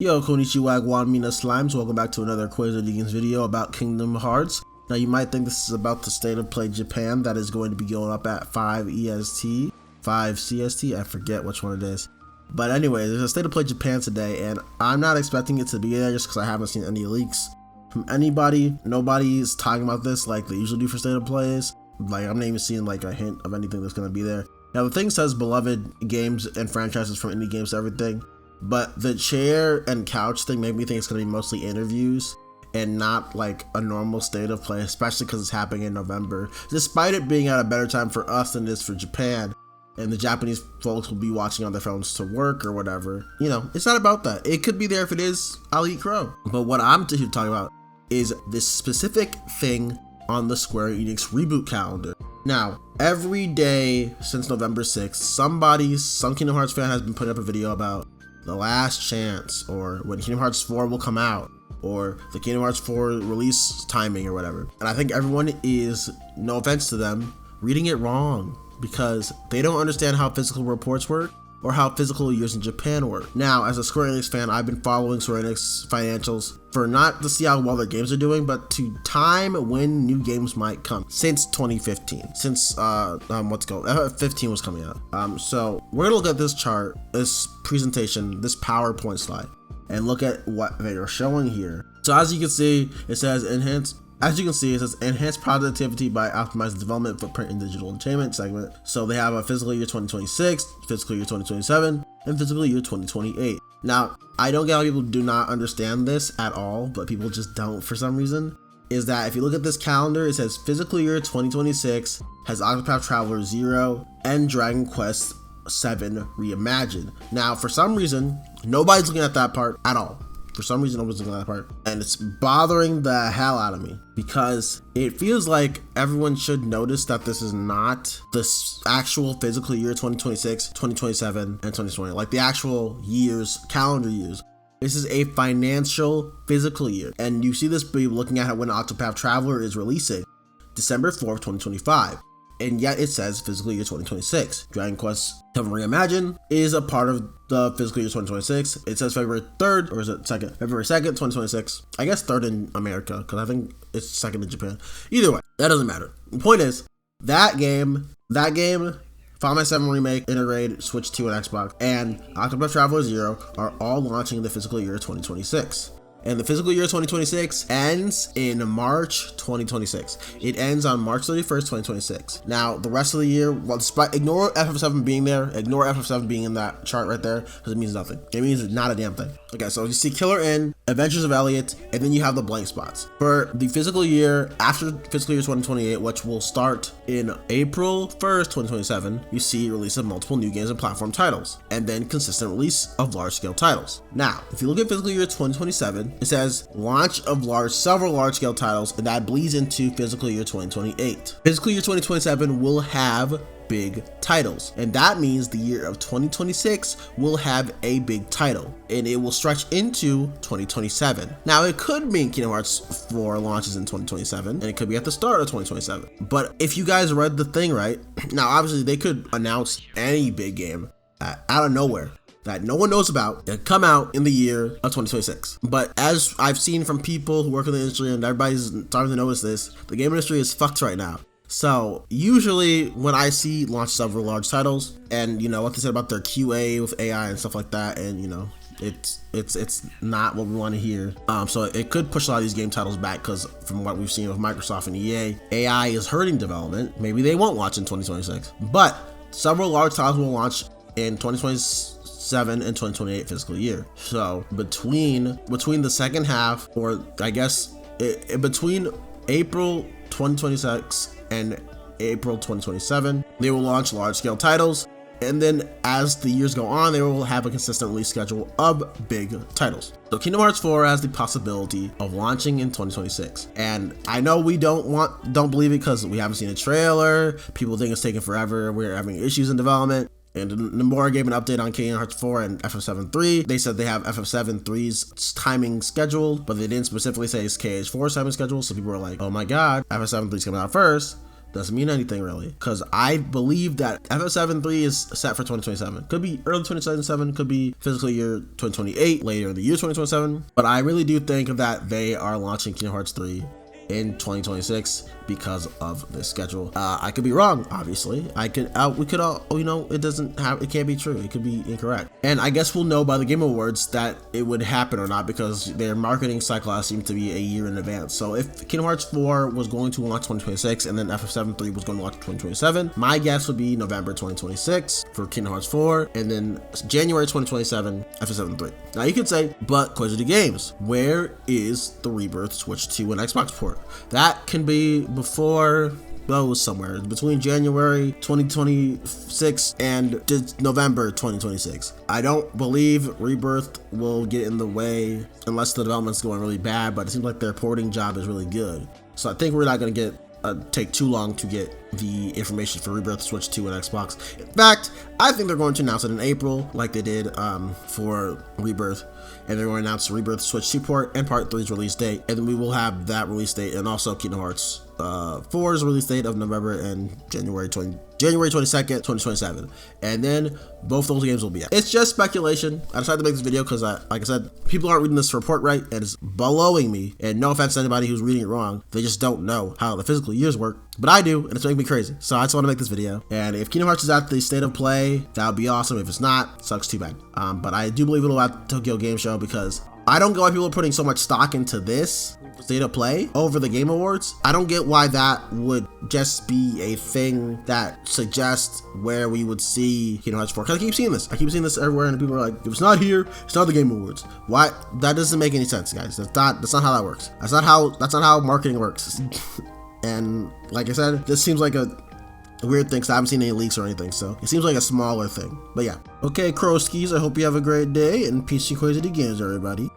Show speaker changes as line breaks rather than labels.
Yo, konnichiwa, Mina Slimes. Welcome back to another Quiz of Deacons video about Kingdom Hearts. Now, you might think this is about the State of Play Japan that is going to be going up at 5 EST, 5 CST, I forget which one it is. But anyway, there's a State of Play Japan today, and I'm not expecting it to be there just because I haven't seen any leaks from anybody. Nobody's talking about this like they usually do for State of Plays. Like, I'm not even seeing like a hint of anything that's going to be there. Now, the thing says beloved games and franchises from indie games to everything. But the chair and couch thing made me think it's going to be mostly interviews and not like a normal State of Play, especially because it's happening in November, despite it being at a better time for us than it is for Japan. And the Japanese folks will be watching on their phones to work or whatever. You know, it's not about that. It could be there. If it is, I'll eat crow. But what I'm talking about is this specific thing on the Square Enix reboot calendar. Now, every day since November 6th, some Kingdom Hearts fan has been putting up a video about the last chance, or when Kingdom Hearts 4 will come out, or the Kingdom Hearts 4 release timing or whatever. And I think everyone is, no offense to them, reading it wrong because they don't understand how physical reports work or how physical years in Japan work. Now, as a Square Enix fan, I've been following Square Enix financials for not to see how well their games are doing, but to time when new games might come since 2015, since 15 was coming out. So we're gonna look at this chart, this presentation, this PowerPoint slide, and look at what they are showing here. So as you can see, it says enhance productivity by optimizing development footprint in digital entertainment segment. So they have a fiscal year 2026, fiscal year 2027, and fiscal year 2028. Now, I don't get how people do not understand this at all, but people just don't for some reason. Is that if you look at this calendar, it says fiscal year 2026 has Octopath Traveler 0 and Dragon Quest 7 Reimagined. Now, for some reason, nobody's looking at that part at all. For some reason, I was looking at that part, and it's bothering the hell out of me because it feels like everyone should notice that this is not the actual physical year 2026, 2027, and 2020, like the actual years, calendar years. This is a financial physical year, and you see this be looking at it when Octopath Traveler is releasing December 4th, 2025. And yet it says fiscal year 2026. Dragon Quest 7 Reimagined is a part of the fiscal year 2026. It says February 3rd, or is it 2nd? February 2nd, 2026. I guess 3rd in America, because I think it's 2nd in Japan. Either way, that doesn't matter. The point is, that game, Final Fantasy 7 Remake, Integrated, Switch 2, and Xbox, and Octopath Traveler 0 are all launching in the fiscal year 2026. And the fiscal year 2026 ends in March 2026. It ends on March 31st, 2026. Now, the rest of the year, well, ignore FF7 being there, ignore FF7 being in that chart right there, because it means nothing. It means not a damn thing. Okay, so you see Killer Inn, Adventures of Elliot, and then you have the blank spots. For the fiscal year after fiscal year 2028, which will start in April 1st, 2027, you see release of multiple new games and platform titles, and then consistent release of large-scale titles. Now, if you look at fiscal year 2027, it says launch of several large-scale titles, and that bleeds into fiscal year 2028. Fiscal year 2027 will have big titles, and that means the year of 2026 will have a big title, and it will stretch into 2027. Now, it could mean Kingdom Hearts 4 launches in 2027, and it could be at the start of 2027. But if you guys read the thing right, now obviously they could announce any big game out of nowhere that no one knows about and come out in the year of 2026. But as I've seen from people who work in the industry, and everybody's starting to notice this, the game industry is fucked right now. So usually when I see launch several large titles, and you know what they said about their QA with AI and stuff like that, and you know it's not what we want to hear. So it could push a lot of these game titles back, because from what we've seen with Microsoft and EA, AI is hurting development. Maybe they won't launch in 2026, but several large titles will launch in 2027 and 2028 fiscal year. So between the second half, or I guess between April 2026 and April 2027, they will launch large-scale titles, and then as the years go on, they will have a consistent release schedule of big titles. So Kingdom Hearts 4 has the possibility of launching in 2026, and I know we don't believe it because we haven't seen a trailer. People think it's taking forever. We're having issues in development. And Nomura gave an update on Kingdom Hearts 4 and FF7 3. They said they have FF7 3's timing scheduled, but they didn't specifically say it's KH4's timing schedule. So people were like, oh my god, FF7 3's coming out first. doesn't mean anything really, because I believe that FF7 is set for 2027. Could be early 2027, could be fiscal year 2028, later in the year 2027. But I really do think that they are launching Kingdom Hearts 3 in 2026 because of this schedule. I could be wrong, obviously. We could all, it can't be true. It could be incorrect. And I guess we'll know by the Game Awards that it would happen or not, because their marketing cycle seems to be a year in advance. So if Kingdom Hearts 4 was going to launch 2026 and then FF7 3 was going to launch 2027, my guess would be November 2026 for Kingdom Hearts 4, and then January 2027 FF7 3. Now you could say, but Quizity Games, where is the Rebirth Switch 2 and Xbox port? That can be before, well, somewhere between January 2026 and November 2026. I don't believe Rebirth will get in the way unless the development's going really bad, but it seems like their porting job is really good. So I think we're not going to take too long to get the information for Rebirth Switch 2 and Xbox. In fact, I think they're going to announce it in April like they did for Rebirth, and they're going to announce Rebirth Switch 2 port and Part 3's release date, and then we will have that release date and also Kingdom Hearts 4's release date of November and January 22nd, 2027, and then both those games will be out. It's just speculation. I decided to make this video because, like I said, people aren't reading this report right, and it's blowing me. And no offense to anybody who's reading it wrong, they just don't know how the physical years work. But I do, and it's making me crazy. So I just want to make this video. And if Kingdom Hearts is at the state of play, that would be awesome. If it's not, sucks, too bad. But I do believe it'll at Tokyo Game Show, because I don't get why people are putting so much stock into this state of play over the Game Awards. I don't get why that would just be a thing that suggests where we would see Kingdom Hearts 4. Because I keep seeing this. I keep seeing this everywhere, and people are like, if it's not here, it's not the Game Awards. Why? That doesn't make any sense, guys. That's not how that works. That's not how marketing works. And like I said, this seems like a weird thing, so I haven't seen any leaks or anything, so it seems like a smaller thing. But yeah. Okay, Crowskis, I hope you have a great day, and peace to Quizity Games, everybody.